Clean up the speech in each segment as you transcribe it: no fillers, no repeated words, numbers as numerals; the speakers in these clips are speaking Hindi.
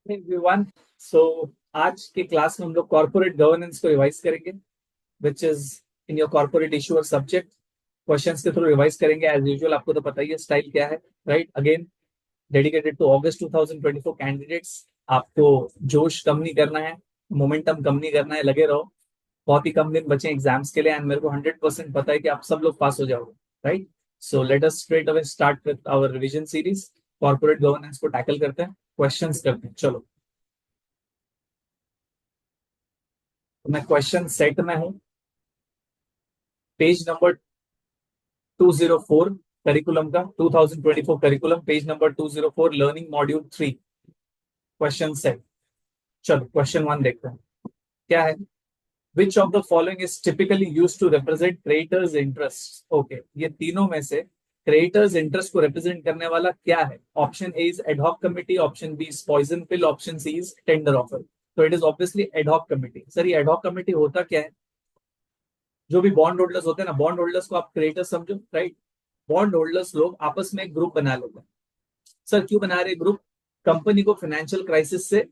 एवरीवन। सो आज के क्लास में हम लोग कॉर्पोरेट गवर्नेंस को रिवाइज करेंगे, which is in your corporate issue और सब्जेक्ट। क्वेश्चंस के थ्रू रिवाइज करेंगे एज यूजुअल। आपको तो पता ही है स्टाइल क्या है, right? Again dedicated to August 2024 candidates. आपको जोश कम नहीं करना है, मोमेंटम कम नहीं करना है, लगे रहो। बहुत ही कम दिन बचे एग्जाम्स के लिए एंड मेरे को 100% पता है कि आप सब लोग पास हो जाओगे, right? So let us straight away start with our revision series. Corporate governance को टैकल करते हैं, क्वेश्चंस करते हैं। चलो, तो मैं क्वेश्चन सेट में हूं। पेज नंबर 204 करिकुलम का, 2024 curriculum, page number 204, learning module 3, question set. चलो क्वेश्चन वन देखते हैं क्या है। Which of the following is typically use to represent creators interest? Okay, ये तीनों में से क्रिएटर्स इंटरेस्ट को रिप्रेजेंट करने वाला क्या है? Option A is ad hoc committee, option B is poison pill, option C is tender offer. तो it is obviously ad hoc committee. Sir ये एडहॉक कमिटी होता क्या है? जो भी बॉन्ड होल्डर्स होते हैं ना, बॉन्ड होल्डर्स को आप क्रिएटर्स समझो, राइट? बॉन्ड होल्डर्स लोग आपस में एक ग्रुप बना लेते हैं। सर क्यों बना रहे ग्रुप? कंपनी को फाइनेंशियल क्राइसिस से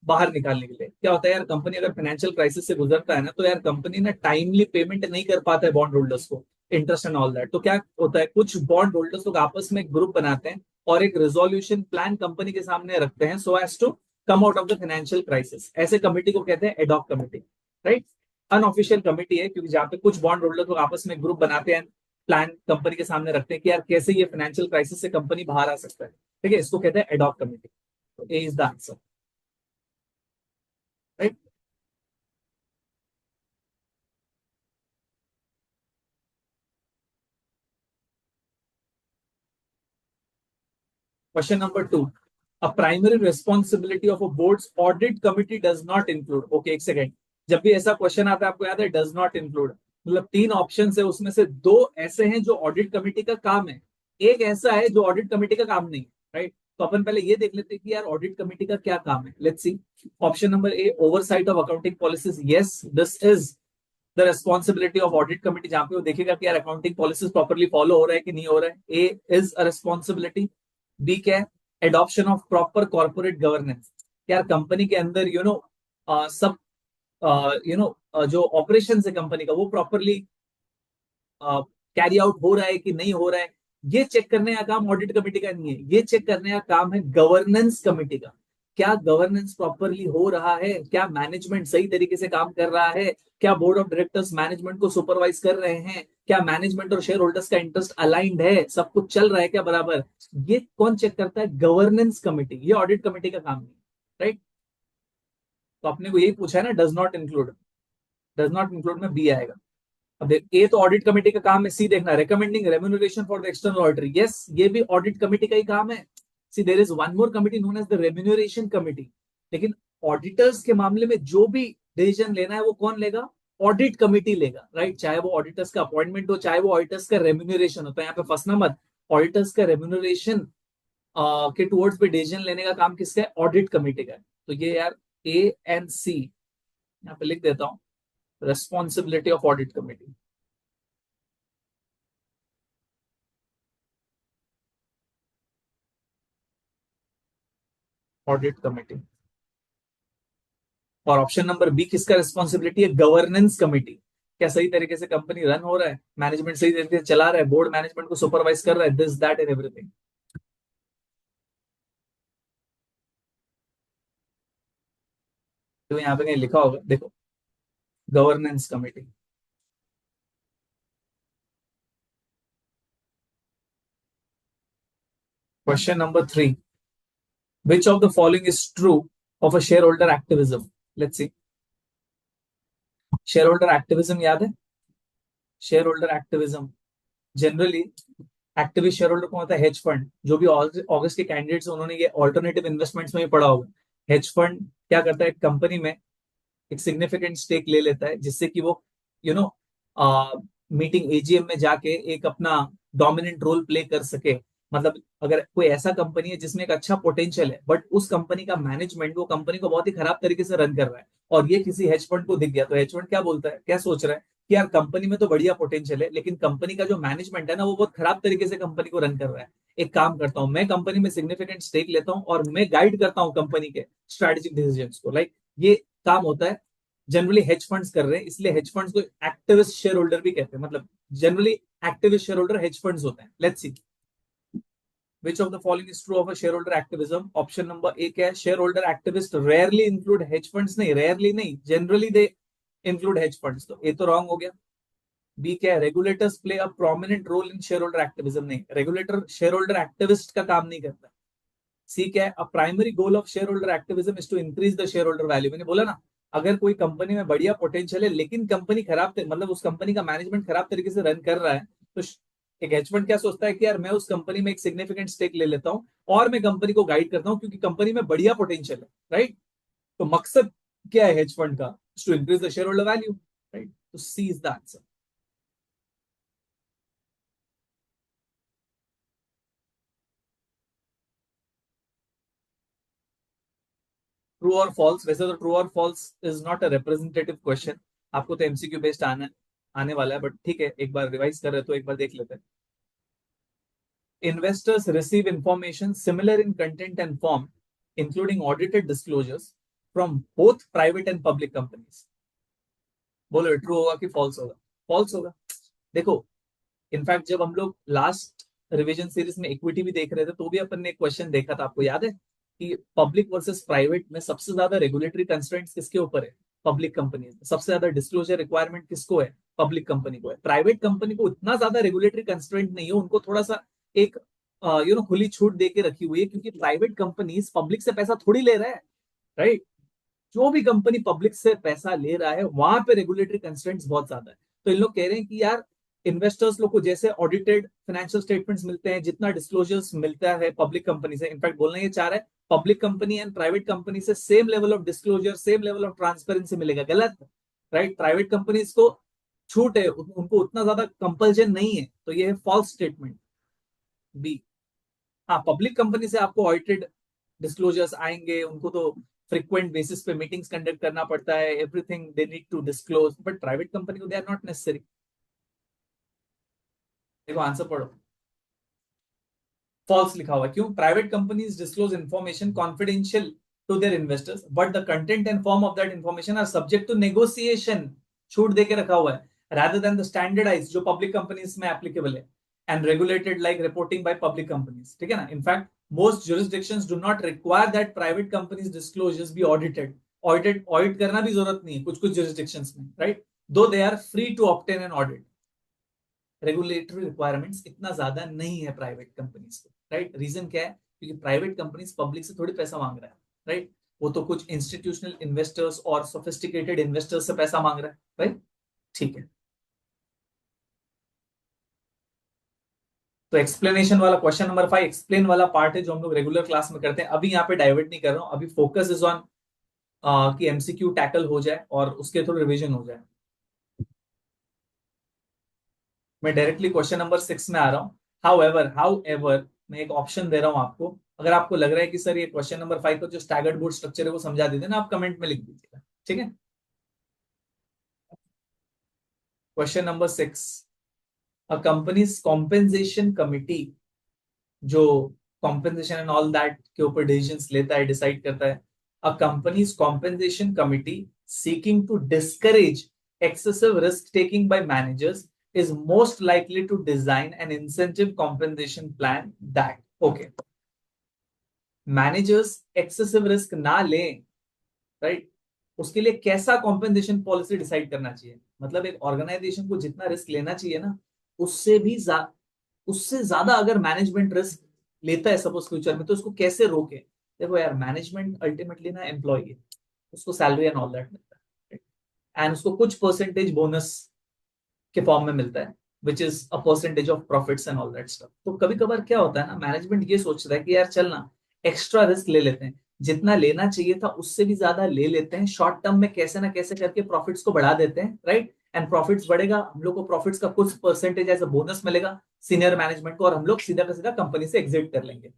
बाहर निकालने के लिए। क्या होता है यार, कंपनी अगर फाइनेंशियल क्राइसिस से गुजरता है ना, तो यार कंपनी ना टाइमली पेमेंट नहीं कर पाता है बॉन्ड होल्डर्स को, इंटरेस्ट एंड ऑल दैट। तो क्या होता है, कुछ बॉन्ड होल्डर्स लोग आपस में एक ग्रुप बनाते हैं और एक रेजोल्यूशन प्लान कंपनी के सामने रखते हैं so as to come out of the financial crisis. ऐसे कमेटी को कहते हैं ad hoc committee, right? Unofficial committee है क्योंकि जहां पे कुछ बॉन्ड होल्डर लोग आपस में ग्रुप बनाते हैं, प्लान कंपनी के सामने रखते हैं कि यार कैसे ये फाइनेंशियल क्राइसिस से कंपनी बाहर आ सकता है। ठीक है, इसको कहते हैं एडॉक कमेटी। तो A is the answer, right? Question number two, a primary responsibility of a board's audit committee does not include. Okay, एक सेकेंड। जब भी ऐसा क्वेश्चन आता है आपको याद है डज नॉट इंक्लूड, मतलब तीन ऑप्शन है, उसमें से दो ऐसे हैं जो ऑडिट कमिटी का काम है, एक ऐसा है जो ऑडिट कमिटी का काम नहीं, राइट? तो अपन पहले ये देख लेते हैं कि यार ऑडिट कमिटी का क्या काम है। Let's see. Option number A, oversight of accounting policies. Yes, this is the responsibility of audit committee, जहां पे वो देखेगा कि यार अकाउंटिंग पॉलिसीज प्रॉपरली फॉलो हो रहा है कि नहीं हो रहा है। ए इज अ रेस्पॉन्सिबिलिटी। बी क्या है? Adoption of proper corporate governance. यार कंपनी के अंदर सब जो ऑपरेशन है कंपनी का वो प्रॉपरली कैरी आउट हो रहा है कि नहीं हो रहा है, ये चेक करने का काम ऑडिट कमेटी का नहीं है। ये चेक करने का काम है गवर्नेंस कमेटी का। क्या गवर्नेंस प्रॉपरली हो रहा है? क्या मैनेजमेंट सही तरीके से काम कर रहा है? क्या बोर्ड ऑफ डायरेक्टर्स मैनेजमेंट को सुपरवाइज कर रहे हैं? क्या मैनेजमेंट और शेयर होल्डर्स का इंटरेस्ट अलाइंड है? सब कुछ चल रहा है क्या बराबर? ये कौन चेक करता है? Governance committee. ये ऑडिट कमेटी का काम नहीं, राइट? तो आपने को यही पूछा है ना, does not include. Does not include में बी आएगा। अब देख, ए तो ऑडिट कमेटी का काम है। सी देखना, recommending remuneration for the external auditor. Yes, ये भी ऑडिट कमेटी का ही काम है। C there is one more committee known as the remuneration committee. लेकिन ऑडिटर्स के मामले में जो भी डिसीजन लेना है वो कौन लेगा? ऑडिट कमेटी लेगा, राइट? चाहे वो ऑडिटर्स का अपॉइंटमेंट हो, चाहे वो ऑडिटर्स का रेम्यूनरेशन हो। तो यहाँ पे फंसना मत। ऑडिटर्स का रेम्यूनरेशन के टुवर्ड्स पे डिसीजन लेने का काम किसका है? ऑडिट कमेटी का है। तो ये यार ए एंड सी यहाँ पे लिख देता हूँ, responsibility of audit committee, audit committee. और ऑप्शन नंबर बी किसका रिस्पॉन्सिबिलिटी है? Governance committee. क्या सही तरीके से कंपनी रन हो रहा है? मैनेजमेंट सही तरीके से चला रहा है? बोर्ड मैनेजमेंट को सुपरवाइज कर रहा है? This that and everything. तो यहाँ पे कहीं लिखा होगा, देखो, governance committee. Question number three, which of the following is true of a share holder activism? Let's see. Share holder activism याद है? Shareholder activism generally, activist share holder कौन होता है? Hedge fund. जो भी ऑगस्ट के कैंडिडेट्स उन्होंने ये ऑल्टरनेटिव इन्वेस्टमेंट्स में भी पढ़ा होगा। हेज फंड क्या करता है? कंपनी में एक सिग्निफिकेंट स्टेक ले लेता है जिससे कि वो यू नो मीटिंग एजीएम में जाके एक अपना डोमिनेंट रोल प्ले कर सके। मतलब अगर कोई ऐसा कंपनी है जिसमें एक अच्छा पोटेंशियल है बट उस कंपनी का मैनेजमेंट वो कंपनी को बहुत ही खराब तरीके से रन कर रहा है और ये किसी हेज फंड को दिख गया, तो हेज फंड क्या बोलता है, क्या सोच रहा है कि यार कंपनी में तो बढ़िया पोटेंशियल है, लेकिन कंपनी का जो मैनेजमेंट है ना, वो बहुत खराब तरीके से कंपनी को रन कर रहा है। एक काम करता हूँ, मैं कंपनी में सिग्निफिकेंट स्टेक लेता हूँ और मैं गाइड करता हूँ कंपनी के स्ट्रेटेजिक डिसीजंस को। लाइक ये काम होता है, जनरली हेज फंड्स कर रहे हैं, इसलिए हेज फंड्स को एक्टिविस्ट शेयर होल्डर भी कहते हैं। मतलब generally activist share holder hedge funds होते हैं। Let's see which of the following is true of a shareholder activism. Option number A क्या है? Shareholder activist rarely include hedge funds. नहीं, रेयरली नहीं, generally they include hedge funds. तो ए तो रॉन्ग हो गया। बी क्या है? Regulators play a prominent role in shareholder activism. नहीं, रेगुलेटर शेयर होल्डर एक्टिविस्ट का काम नहीं करता। सी क्या है? A primary goal of shareholder activism is to increase the shareholder value. मैंने बोला ना, अगर कोई कंपनी में बढ़िया पोटेंशियल है लेकिन कंपनी खराब, मतलब उस कंपनी का मैनेजमेंट खराब तरीके से रन कर रहा है, तो एक हेज फंड क्या सोचता है कि यार मैं उस कंपनी में एक सिग्निफिकेंट स्टेक ले लेता हूं और मैं कंपनी को गाइड करता हूं क्योंकि कंपनी में बढ़िया पोटेंशियल है। राइट? तो मकसद क्या है हेज फंड का? To increase the shareholder value. Right? तो C is the answer. True और फॉल्स, वैसे तो ट्रू और false is not a representative question, आपको तो एमसीक्यू बेस्ड आने वाला है, बट ठीक है, एक बार रिवाइज कर रहे तो एक बार देख लेते हैं। Investors receive information similar in content and form, including audited disclosures from both private and public companies. बोलो ट्रू होगा कि फॉल्स होगा? फॉल्स होगा। देखो, इनफैक्ट जब हम लोग लास्ट रिवीजन सीरीज में इक्विटी भी देख रहे थे तो भी अपन ने एक क्वेश्चन देखा था, आपको याद है कि पब्लिक वर्सेस प्राइवेट में सबसे ज्यादा रेगुलेटरी कंस्ट्रेंट्स किसके ऊपर है? पब्लिक कंपनी में। सबसे ज्यादा डिस्क्लोजर रिक्वायरमेंट किसको है? पब्लिक कंपनी को है। प्राइवेट कंपनी को इतना ज्यादा रेगुलेटरी कंस्ट्रेंट नहीं है, उनको थोड़ा सा एक खुली छूट दे के रखी हुई है, क्योंकि प्राइवेट कंपनीज पब्लिक से पैसा थोड़ी ले रहा है। राइट? जो भी कंपनी पब्लिक से पैसा ले रहा है वहां पे रेगुलेटरी कंस्ट्रेंट्स बहुत ज्यादा है। तो इन लोग कह रहे हैं कि यार इन्वेस्टर्स लोग को जैसे ऑडिटेड फाइनेंशियल स्टेटमेंट्स मिलते हैं, जितना डिस्क्लोजर्स मिलता है पब्लिक कंपनी से, इनफैक्ट बोलना ये चाह रहा है public company and private company से same level of disclosure, same level of transparency मिलेगा। गलत। राइट? प्राइवेट कंपनीज को छूट है, उनको उतना ज्यादा कंपल्जन नहीं है, तो ये है फॉल्स स्टेटमेंट। बी। हाँ, पब्लिक कंपनी से आपको ऑडिटेड डिस्क्लोजर्स आएंगे, उनको तो फ्रीक्वेंट बेसिस पे मीटिंग्स कंडक्ट करना पड़ता है, everything they need to disclose, but private company को दे आर नॉट नेसेसरी। देखो आंसर पढ़ो। फॉल्स लिखा हुआ है, क्यों? Private companies disclose information confidential to their investors, but the content and form of that information are subject to negotiation. छूट देके रखा हुआ है, rather than the standardized जो पब्लिक कंपनीज में एप्लीकेबल है, and regulated like reporting by public companies. ठीक है ना? In fact most jurisdictions do not require that private companies disclosures be audited. Audit करना भी जरूरत नहीं है कुछ कुछ jurisdictions में, right? Though they are free to obtain an audit. Regulatory requirements इतना ज्यादा नहीं है प्राइवेट कंपनीज को। राइट? रीजन क्या है? क्योंकि प्राइवेट कंपनीज पब्लिक से थोड़ी पैसा मांग रहा है। राइट? वो तो कुछ इंस्टीट्यूशनल इन्वेस्टर्स और सोफिस्टिकेटेड इन्वेस्टर्स से पैसा मांग रहा है। राइट? ठीक है। तो एक्सप्लेनेशन वाला क्वेश्चन नंबर 5 एक्सप्लेन वाला पार्ट है जो हम लोग रेगुलर क्लास में करते हैं। अभी यहाँ पे डाइवर्ट नहीं कर रहा हूँ, अभी फोकस इज ऑन कि एमसीक्यू टैकल हो जाए और उसके थ्रू रिवीजन हो जाए। मैं डायरेक्टली क्वेश्चन नंबर 6 में आ रहा हूँ। हाउ एवर मैं एक ऑप्शन दे रहा हूँ आपको। अगर आपको लग रहा है कि सर ये क्वेश्चन नंबर 5 का जो स्टैगर्ड बोर्ड स्ट्रक्चर है वो समझा दीजिए ना, आप कमेंट में लिख दीजिएगा। ठीक है? Question number 6, a company's compensation committee जो कॉम्पेंसेशन एंड ऑल दैट के ऊपर डिसीजंस लेता है, डिसाइड करता है। A company's compensation committee seeking to discourage excessive risk taking by managers is most likely to design an incentive compensation plan that okay managers excessive risk ना लें। राइट? उसके लिए कैसा कॉम्पेंसेशन पॉलिसी डिसाइड करना चाहिए? मतलब एक ऑर्गेनाइजेशन को जितना रिस्क लेना चाहिए ना, उससे भी उससे ज्यादा अगर मैनेजमेंट रिस्क लेता है सपोज फ्यूचर में, तो उसको कैसे रोके? देखो यार, मैनेजमेंट अल्टीमेटली ना एम्प्लॉय है, उसको सैलरी एंड ऑल दैट मिलता है, एंड उसको कुछ परसेंटेज बोनस के फॉर्म में मिलता है, which is a percentage of profits and all that stuff. तो कभी कभार क्या होता है ना, मैनेजमेंट ये सोचता है कि यार चल ना एक्स्ट्रा रिस्क ले लेते हैं, जितना लेना चाहिए था उससे भी ज्यादा ले लेते हैं, शॉर्ट टर्म में कैसे ना कैसे करके प्रॉफिट्स को बढ़ा देते हैं। राइट? एंड प्रॉफिट्स बढ़ेगा, हम लोग को प्रॉफिट्स का कुछ परसेंटेज एज अ बोनस मिलेगा सीनियर मैनेजमेंट को, और हम लोग सीधा का सीधा कंपनी से एग्जिट कर लेंगे।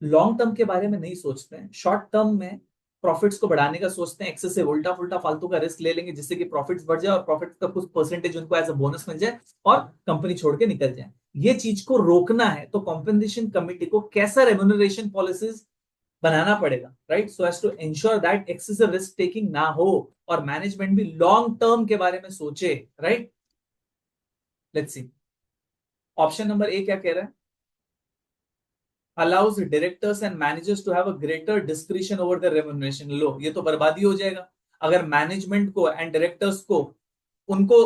लॉन्ग टर्म के बारे में नहीं सोचते हैं, शॉर्ट टर्म में प्रॉफिट्स को बढ़ाने का सोचते हैं, एक्सेसिव उल्टा फुल्टा फालतू का रिस्क ले लेंगे जिससे कि प्रॉफिट्स बढ़ जाए और प्रॉफिट का कुछ परसेंटेज उनको एज अ बोनस मिल जाए और कंपनी छोड़ के निकल जाए। ये चीज को रोकना है तो कॉम्पेंसेशन कमिटी को कैसा रेम्यूनरेशन पॉलिसीज बनाना पड़ेगा, right, so as to ensure that excessive risk taking ना हो और मैनेजमेंट भी लॉन्ग टर्म के बारे में सोचे, right. Let's see option number A क्या कह रहा है, allows directors and managers to have a greater discretion over the remuneration। लो ये तो बर्बादी हो जाएगा। अगर मैनेजमेंट को एंड डायरेक्टर्स को उनको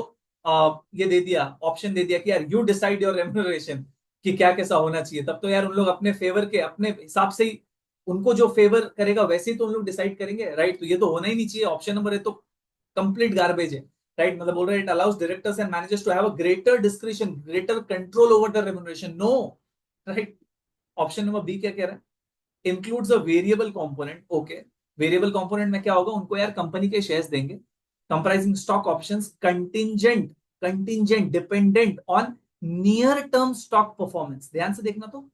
ये दे दिया, ऑप्शन दे दिया कि यार यू डिसाइड योर रेम्यूनरेशन कि क्या कैसा होना चाहिए, तब तो यार उन लोग अपने फेवर के अपने हिसाब से ही उनको जो फेवर करेगा वैसे ही तो उन लोग डिसाइड करेंगे, राइट। तो ये तो होना ही नहीं चाहिए। ऑप्शन नंबर ए तो कंप्लीट गार्बेज है, राइट। मतलब बोल रहे हैं it allows directors and managers to have a greater description, greater control over the remuneration, no, right. Option number B क्या कह रहा है, includes a variable component. Okay, variable component में क्या होगा, उनको यार कंपनी के शेयर्स देंगे comprising stock options contingent contingent dependent on near term stock performance. ध्यान से देखना, तो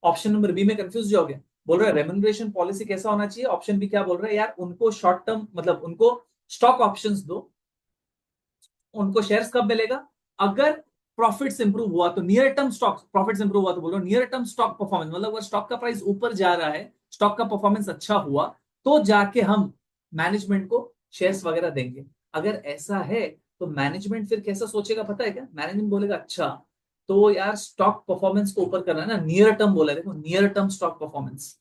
ऑप्शन नंबर बी में कंफ्यूज जाओगे। बोल रहा है रेम्यूनरेशन पॉलिसी कैसा होना चाहिए, ऑप्शन बी क्या बोल रहा है, यार उनको शॉर्ट टर्म मतलब उनको स्टॉक ऑप्शंस दो, उनको शेयर्स कब मिलेगा, अगर प्रॉफिट्स इंप्रूव हुआ तो near term stock profits improve हुआ तो बोलो नियर टर्म स्टॉक परफॉर्मेंस, मतलब अगर स्टॉक का प्राइस ऊपर जा रहा है, स्टॉक का परफॉर्मेंस अच्छा हुआ तो जाके हम मैनेजमेंट को शेयर्स वगैरह देंगे। अगर ऐसा है तो मैनेजमेंट फिर कैसा सोचेगा पता है क्या, मैनेजमेंट बोलेगा अच्छा तो यार स्टॉक परफॉर्मेंस को ऊपर करना है ना, नियर टर्म बोला, देखो near term stock performance.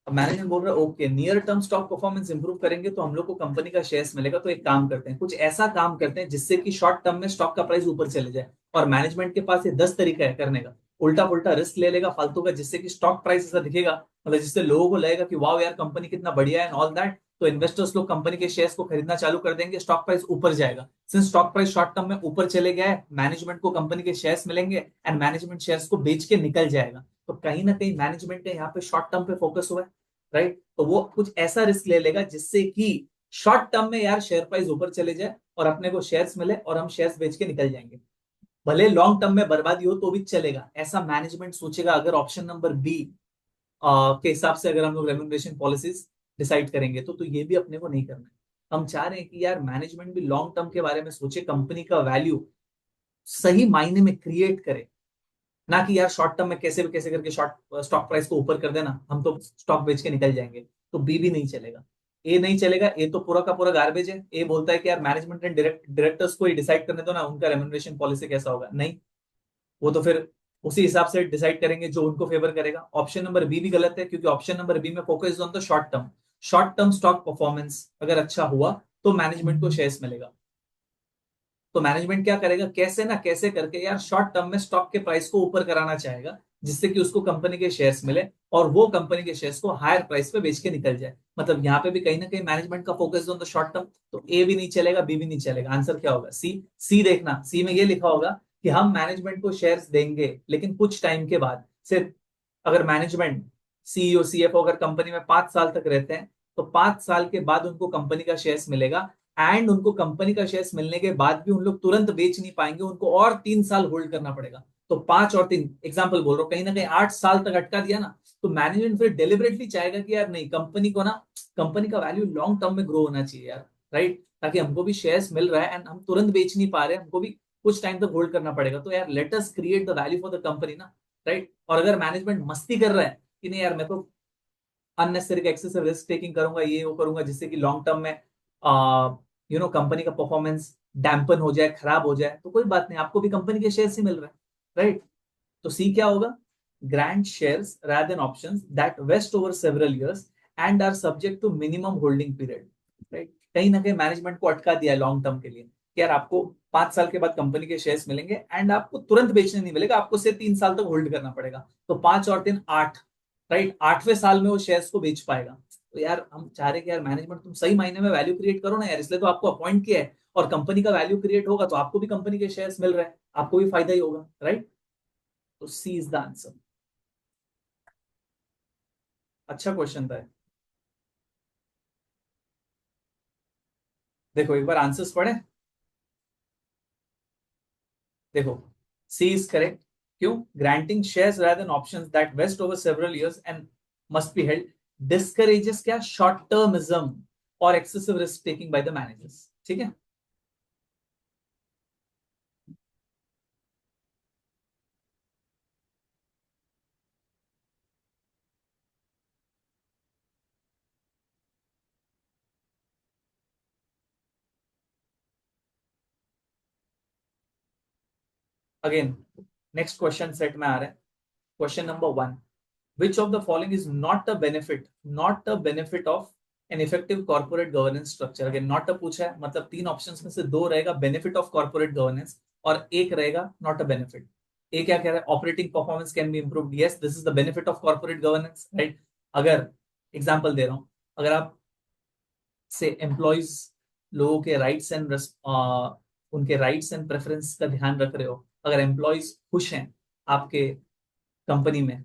Management बोल रहा है okay near term stock performance improve करेंगे तो हम लोग को कंपनी का शेयर्स मिलेगा, तो एक काम करते हैं, कुछ ऐसा काम करते हैं जिससे कि शॉर्ट टर्म में स्टॉक का प्राइस ऊपर चले जाए। और मैनेजमेंट के पास ये 10 तरीका है करने का, उल्टा पुल्टा रिस्क ले लेगा फालतू का जिससे कि स्टॉक प्राइस ऐसा दिखेगा, मतलब जिससे लोगों को लगेगा कि वाह यार कंपनी कितना बढ़िया है एंड ऑल दैट, तो इन्वेस्टर्स लोग कंपनी के शेयर्स को खरीदना चालू कर देंगे, स्टॉक प्राइस ऊपर जाएगा। Since stock price short term में ऊपर चले गया है, मैनेजमेंट को कंपनी के शेयर्स मिलेंगे एंड मैनेजमेंट शेयर्स को बेच के निकल जाएगा। तो कहीं ना कहीं मैनेजमेंट का यहाँ पे शॉर्ट टर्म पे फोकस हुआ है, राइट। तो वो कुछ ऐसा रिस्क ले लेगा जिससे कि शॉर्ट टर्म में यार शेयर प्राइस ऊपर चले जाए और अपने को शेयर्स मिले और हम शेयर्स बेच के निकल जाएंगे, भले लॉन्ग टर्म में बर्बादी हो तो भी चलेगा, ऐसा मैनेजमेंट सोचेगा। अगर ऑप्शन नंबर बी के हिसाब से अगर हम लोग रेम्यूनरेशन पॉलिसीज डिसाइड करेंगे तो ये भी अपने को नहीं करना है। हम चाह रहे हैं कि यार मैनेजमेंट भी लॉन्ग टर्म के बारे में सोचे, कंपनी का वैल्यू सही मायने में क्रिएट करे, ना कि यार शॉर्ट टर्म में कैसे भी कैसे करके शॉर्ट स्टॉक प्राइस को ऊपर कर देना हम तो स्टॉक बेच के निकल जाएंगे। तो बी भी नहीं चलेगा, ए नहीं चलेगा, ए तो पूरा का पूरा गार्बेज है। ए बोलता है कि यार मैनेजमेंट एंड डायरेक्टर्स को ही डिसाइड करने दो ना उनका रेम्यूनरेशन पॉलिसी कैसा होगा, नहीं, वो तो फिर उसी हिसाब से डिसाइड करेंगे जो उनको फेवर करेगा। ऑप्शन नंबर बी भी गलत है क्योंकि ऑप्शन नंबर बी में focus on the short term, short term stock performance अगर अच्छा हुआ तो मैनेजमेंट को शेयर्स मिलेगा। तो मैनेजमेंट क्या करेगा, कैसे ना कैसे करके यार शॉर्ट टर्म में स्टॉक के प्राइस को ऊपर कराना चाहेगा जिससे कि उसको कंपनी के शेयर्स मिले और वो कंपनी के शेयर्स को हायर प्राइस पे बेच के निकल जाए। मतलब यहाँ पे भी कहीं ना कहीं मैनेजमेंट का focus on the short term. तो ए भी नहीं चलेगा, बी भी नहीं चलेगा, आंसर क्या होगा, सी। सी देखना, सी में ये लिखा होगा कि हम मैनेजमेंट को शेयर्स देंगे लेकिन कुछ टाइम के बाद। सिर्फ अगर मैनेजमेंट सीईओ सीएफओ अगर कंपनी में 5 साल तक रहते हैं तो 5 साल के बाद उनको कंपनी का शेयर्स मिलेगा एंड उनको कंपनी का शेयर्स मिलने के बाद भी उन लोग तुरंत बेच नहीं पाएंगे, उनको और 3 साल होल्ड करना पड़ेगा। तो 5 और 3 एग्जाम्पल बोल रहा हूँ, कहीं ना कहीं 8 साल तक अटका दिया ना, तो मैनेजमेंट फिर डेलिबरेटली चाहेगा कि यार नहीं, कंपनी को ना कंपनी का वैल्यू लॉन्ग टर्म में ग्रो होना चाहिए यार, राइट, ताकि हमको भी शेयर्स मिल रहा है एंड हम तुरंत बेच नहीं पा रहे, हमको भी कुछ टाइम तक होल्ड करना पड़ेगा, तो यार let us create the value for the company ना, राइट। और अगर मैनेजमेंट मस्ती कर रहा है कि नहीं यार मैं तो अननेसेसरी एक्सेसिव रिस्क टेकिंग करूंगा, ये वो करूंगा जिससे कि लॉन्ग टर्म में कंपनी का परफॉर्मेंस डैम्पन हो जाए, खराब हो जाए, तो कोई बात नहीं, आपको भी कंपनी के शेयर्स ही मिल रहे हैं, राइट। तो सी क्या होगा, grant shares rather than options that vest over several years and are subject to minimum holding period, right. कहीं ना कहीं मैनेजमेंट को अटका दिया है लॉन्ग टर्म के लिए कि यार आपको 5 साल के बाद कंपनी के शेयर्स मिलेंगे एंड आपको तुरंत बेचने नहीं मिलेगा, आपको सिर्फ 3 साल तक होल्ड करना पड़ेगा। तो 5 और 3 8, राइट, 8वें साल में वो शेयर्स को बेच पाएगा। तो यार हम चाह रहे कि यार मैनेजमेंट तुम सही मायने में वैल्यू क्रिएट करो ना यार, इसलिए तो आपको अपॉइंट किया है, और कंपनी का वैल्यू क्रिएट होगा तो आपको भी कंपनी के शेयर्स मिल रहे हैं, आपको भी फायदा ही होगा, राइट। तो सी इज द आंसर। अच्छा क्वेश्चन था। देखो एक बार आंसर्स पढ़े, देखो सी इज करेक्ट। क्यों, granting shares rather than options that vest over several years and must be held discourages क्या short termism और excessive risk taking by the managers. ठीक है. अगेन नेक्स्ट क्वेश्चन सेट में आ रहा है. Question number 1, which of the following is not a benefit of an effective corporate governance structure. Again not a पूछा है, मतलब तीन ऑप्शंस में से दो रहेगा बेनिफिट ऑफ कॉर्पोरेट गवर्नेंस और एक रहेगा नॉट अ बेनिफिट. ए क्या कह रहा है? Operating performance can be improved. Yes, this is the benefit of corporate governance, right. अगर एग्जांपल दे रहा हूं, अगर आप से एम्प्लॉयज लोगों के राइट्स एंड उनके राइट्स एंड प्रेफरेंस का ध्यान रख रहे हो, अगर एम्प्लॉयज खुश हैं आपके कंपनी में,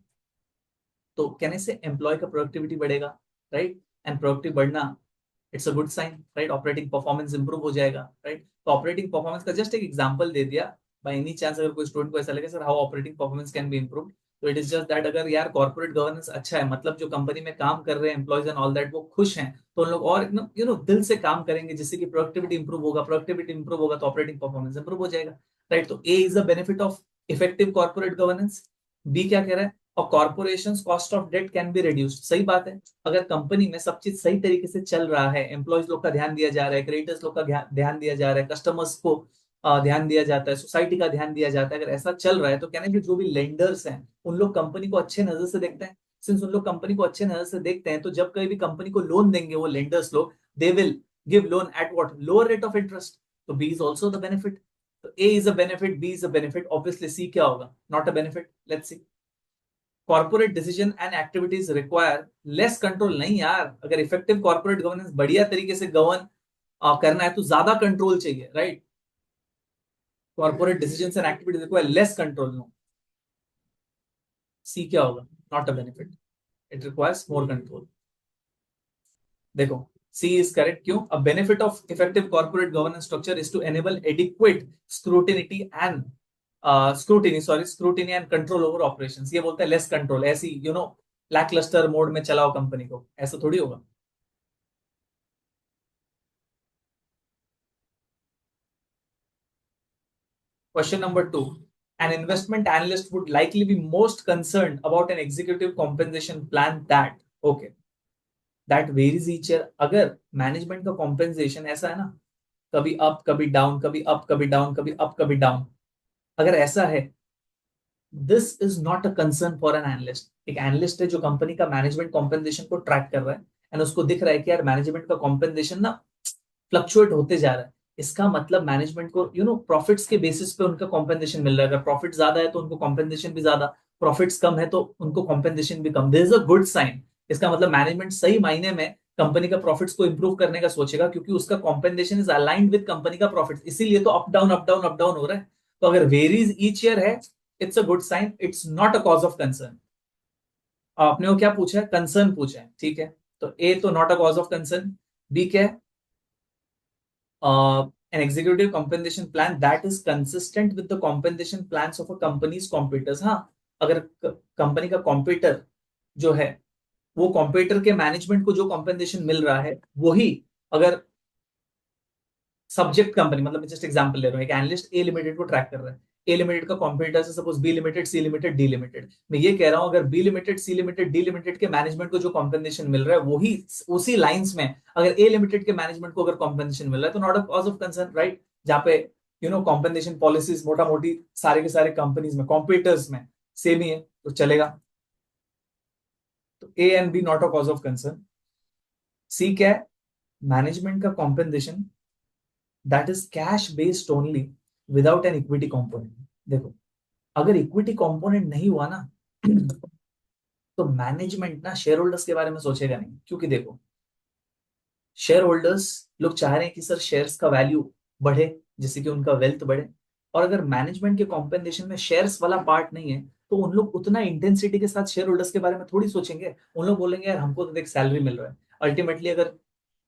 तो कहने से एम्प्लॉय का प्रोडक्टिविटी बढ़ेगा, राइट. एंड प्रोडक्टिव बढ़ना, it's a good sign, right. Operating performance improve हो जाएगा, राइट. तो ऑपरेटिंग परफॉर्मेंस का जस्ट एक एग्जांपल दे दिया. बाय एनी चांस अगर कोई स्टूडेंट को ऐसा लगे sir how operating performance can be improve, तो इट इज जस्ट दैट अगर यार कॉर्पोरेट गवर्नेंस अच्छा है, मतलब जो कंपनी में काम कर रहे हैं एम्प्लॉयज एंड ऑल दैट वो खुश हैं, तो उन लोग और दिल से काम करेंगे जिससे कि प्रोडक्टिविटी इंप्रूव होगा. प्रोडक्टिविटी इंप्रूव होगा तो ऑपरेटिंग परफॉर्मेंस इंप्रूव हो जाएगा, राइट. तो A is a benefit of effective corporate governance. B क्या कह रहा है? और corporation cost of debt can be reduced. सही बात है. अगर कंपनी में सब चीज सही तरीके से चल रहा है, एम्प्लॉयज लोग का ध्यान दिया जा रहा है, क्रेडिटर्स लोग का ध्यान दिया जा रहा है, कस्टमर्स को ध्यान दिया जाता है, सोसाइटी का ध्यान दिया जाता है, अगर ऐसा चल रहा है तो कहने कि जो भी लेंडर्स हैं उन लोग कंपनी को अच्छे नजर से देखते हैं. सिंस उन लोग कंपनी को अच्छे नजर से देखते हैं, तो जब कभी भी कंपनी को लोन देंगे वो लेंडर्स लोग, they will give loan at what? Lower rate of interest. तो B is also the benefit. तो A is a benefit, B is a benefit. Obviously C क्या होगा? Not a benefit. Let's see. Corporate decision and activities require less control. नहीं यार, अगर इफेक्टिव कॉर्पोरेट गवर्नेंस बढ़िया तरीके से गवर्न करना है तो ज्यादा कंट्रोल चाहिए, right. Corporate decision and activities require less control. No. C क्या होगा? Not a benefit. It requires more control. देखो, सी इज करेक्ट. क्यों? A benefit of effective corporate governance structure is to enable adequate scrutiny and scrutiny and control over operations. ये बोलते हैं लेस कंट्रोल. ऐसी लैकलस्टर मोड में चलाओ कंपनी को, ऐसा थोड़ी होगा. Question number 2. An investment analyst would likely be most concerned about an executive compensation plan that varies each year. अगर मैनेजमेंट का कॉम्पेंसेशन ऐसा है ना, कभी अप कभी डाउन, कभी अप कभी डाउन, कभी अप कभी डाउन, अगर ऐसा है, this is not a concern for an analyst. एक एनालिस्ट है जो कंपनी का मैनेजमेंट कॉम्पेंसेशन को ट्रैक कर रहा है एंड उसको दिख रहा है कि यार मैनेजमेंट का कॉम्पेंसेशन ना फ्लक्चुएट होते जा रहा है. इसका मतलब मैनेजमेंट को प्रॉफिट्स के बेसिस पे उनका कॉम्पेंसेशन मिल रहा है. अगर प्रॉफिट ज्यादा है तो उनको कॉम्पेंसेशन भी ज्यादा, प्रॉफिट्स कम है तो उनको कॉम्पेंसेशन भी कम. This is a good sign. इसका मतलब मैनेजमेंट सही मायने में कंपनी का प्रॉफिट्स को इंप्रूव करने का सोचेगा, क्योंकि उसका compensation is aligned with company का प्रॉफिट. इसीलिए तो up down up down up down हो रहा है. तो अगर वेरीज ईच ईयर है, it's a good sign. It's not a cause of concern. आपने वो क्या पूछा है? कंसर्न पूछा है, ठीक है. तो ए तो not a cause of concern. B क्या है? an executive compensation plan that is consistent with the compensation plans of a company's competitors. हाँ, अगर कंपनी का कॉम्पिटिटर जो है वो कॉम्पिटिटर के मैनेजमेंट को जो कॉम्पेंसेशन मिल रहा है वही, अगर सब्जेक्ट कंपनी, मतलब जस्ट एग्जांपल ले रहा हूँ, एक एनालिस्ट ए लिमिटेड को ट्रैक कर रहा है. ए लिमिटेड का कॉम्पिटिटर से suppose B Limited, C Limited, D Limited. मैं ये कह रहा हूं अगर B Limited, C Limited, D Limited के मैनेजमेंट को जो कॉम्पेंसेशन मिल रहा है वही उसी लाइंस में अगर ए लिमिटेड के मैनेजमेंट को अगर कॉम्पेंसेशन मिल रहा है तो not a cause of concern, right. जहां पे कॉम्पेंसेशन पॉलिसीज मोटा मोटी सारे के सारे कंपनीज में कॉम्पिटिटर्स में सेम ही है तो चलेगा. तो A and B not a cause of concern. C क्या है? मैनेजमेंट का compensation that is cash based only without an equity component. देखो, अगर इक्विटी कंपोनेंट नहीं हुआ ना तो मैनेजमेंट ना शेयर होल्डर्स के बारे में सोचेगा नहीं. क्योंकि देखो, शेयर होल्डर्स लोग चाह रहे हैं कि सर शेयर्स का वैल्यू बढ़े जिससे कि उनका वेल्थ बढ़े. और अगर मैनेजमेंट के कॉम्पेंसेशन में शेयर्स वाला पार्ट नहीं है तो उन लोग उतना इंटेंसिटी के साथ शेयर होल्डर्स के बारे में थोड़ी सोचेंगे. उन लोग बोलेंगे यार हमको तो देख सैलरी मिल रहा है. अल्टीमेटली अगर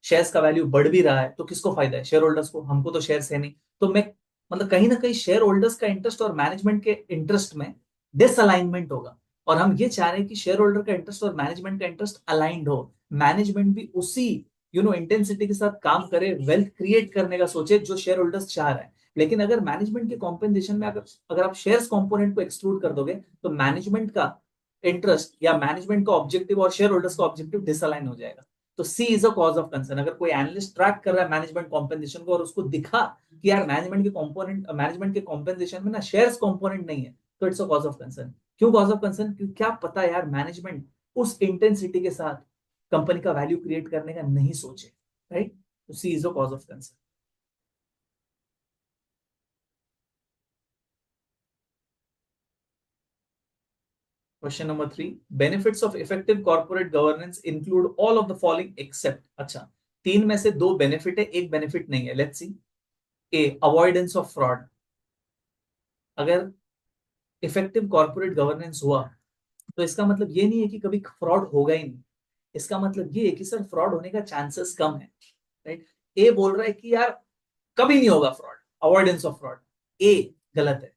शेयर्स का वैल्यू बढ़ भी रहा है तो किसको फायदा है? शेयर होल्डर्स को. हमको तो शेयर्स है नहीं. तो मैं मतलब कहीं ना कहीं शेयर होल्डर्स का इंटरेस्ट और मैनेजमेंट के इंटरेस्ट में डिसअलाइनमेंट होगा. और हम ये चाह रहे हैं कि शेयर होल्डर का इंटरेस्ट और मैनेजमेंट का इंटरेस्ट अलाइंड हो, मैनेजमेंट भी उसी इंटेंसिटी के साथ काम करे, वेल्थ क्रिएट करने का सोचे जो शेयर होल्डर्स चाह रहे हैं। लेकिन अगर मैनेजमेंट के कॉम्पेंसेशन में अगर आप शेयर्स कंपोनेंट को एक्सक्लूड कर दोगे तो मैनेजमेंट का इंटरेस्ट या मैनेजमेंट का ऑब्जेक्टिव और शेयर होल्डर्स का ऑब्जेक्टिव डिसअलाइन हो जाएगा। तो C is a cause of concern. अगर कोई एनालिस्ट ट्रैक कर रहा है मैनेजमेंट कॉम्पेंसेशन को और उसको दिखा कि यार मैनेजमेंट के कॉम्पेंसेशन में ना शेयर्स कंपोनेंट नहीं है, तो it's a cause of concern. क्यों कॉज ऑफ कंसर्न? क्योंकि क्या पता यार मैनेजमेंट उस इंटेंसिटी के साथ कंपनी का वैल्यू क्रिएट करने का नहीं सोचे, राइट? तो C is a cause of concern. Question number 3, benefits of effective corporate governance include all of the following except. अच्छा, तीन में से दो बेनिफिट है, एक बेनिफिट नहीं है। Let's see. A, avoidance of fraud. अगर इफेक्टिव कॉर्पोरेट गवर्नेंस हुआ तो इसका मतलब ये नहीं है कि कभी फ्रॉड होगा ही नहीं। इसका मतलब ये है कि सर फ्रॉड होने का चांसेस कम है, राइट? ए बोल रहा है कि यार कभी नहीं होगा फ्रॉड, अवॉइडेंस ऑफ फ्रॉड। ए गलत है।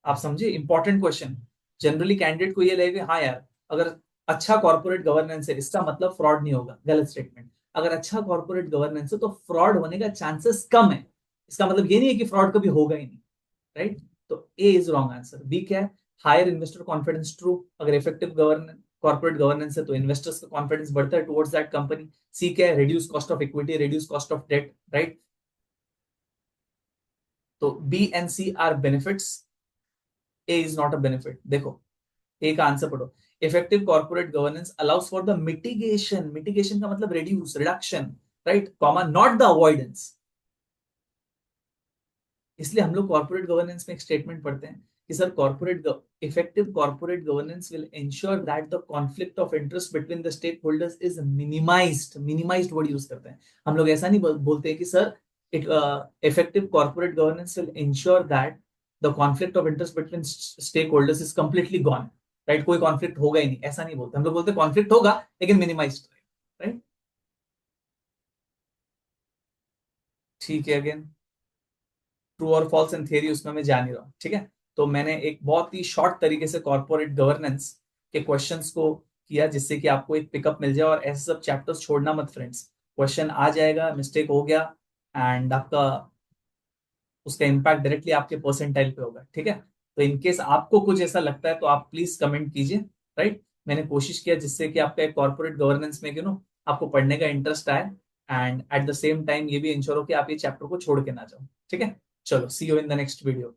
आप समझे? Important question. जनरली कैंडिडेट को ये लगेगा हाँ यार, अगर अच्छा कॉर्पोरेट गवर्नेंस है इसका मतलब फ्रॉड नहीं होगा। गलत स्टेटमेंट। अगर अच्छा कॉर्पोरेट गवर्नेंस है तो फ्रॉड होने का चांसेस कम है। इसका मतलब ये नहीं है कि फ्रॉड कभी होगा ही नहीं, राइट? तो A is wrong answer. B क्या है? Higher investor confidence. ट्रू। अगर इफेक्टिव गवर्नेंस कॉर्पोरेट गवर्नेंस है तो इन्वेस्टर्स का कॉन्फिडेंस बढ़ता है टुवर्ड्स दैट कंपनी। सी क्या है? Reduce cost of equity, reduce cost of debt, right? तो B and C are benefits, A is not a benefit. देखो ए का आंसर पढ़ो। Effective corporate governance allows for the mitigation, mitigation का मतलब reduce, reduction, right, comma, not the avoidance. इसलिए हम लोग कॉर्पोरेट गवर्नेंस में एक स्टेटमेंट पढ़ते हैं कि sir corporate effective corporate governance will ensure that the conflict of interest between the stakeholders is minimised. Minimised word use करते हैं हम लोग। ऐसा नहीं बोलते हैं कि sir effective corporate governance will ensure that the conflict of interest between stakeholders is completely gone, right? कोई कॉन्फ्लिक्ट होगा ही नहीं, ऐसा नहीं बोलते हम लोग। बोलते कॉन्फ्लिक्ट होगा लेकिन मिनिमाइज्ड, राइट? ठीक है। अगेन ट्रू और फॉल्स एंड थियरी उसमें मैं जा नहीं रहा हूँ, ठीक है? तो मैंने एक बहुत ही शॉर्ट तरीके से कॉर्पोरेट गवर्नेंस के क्वेश्चंस को किया जिससे कि आपको एक पिकअप मिल जाए। और ऐसे सब चैप्टर्स छोड़ना मत फ्रेंड्स। क्वेश्चन आ जाएगा, मिस्टेक हो गया, एंड आपका उसका इम्पैक्ट डायरेक्टली आपके परसेंटाइल पे होगा, ठीक है? तो इनकेस आपको कुछ ऐसा लगता है तो आप प्लीज कमेंट कीजिए, राइट? मैंने कोशिश किया जिससे कि आपका एक कॉर्पोरेट गवर्नेंस में आपको पढ़ने का इंटरेस्ट आए, and at the same time ये भी इंश्योर हो कि आप ये चैप्टर को छोड़ के ना जाओ, ठीक है? चलो, see you in the next video.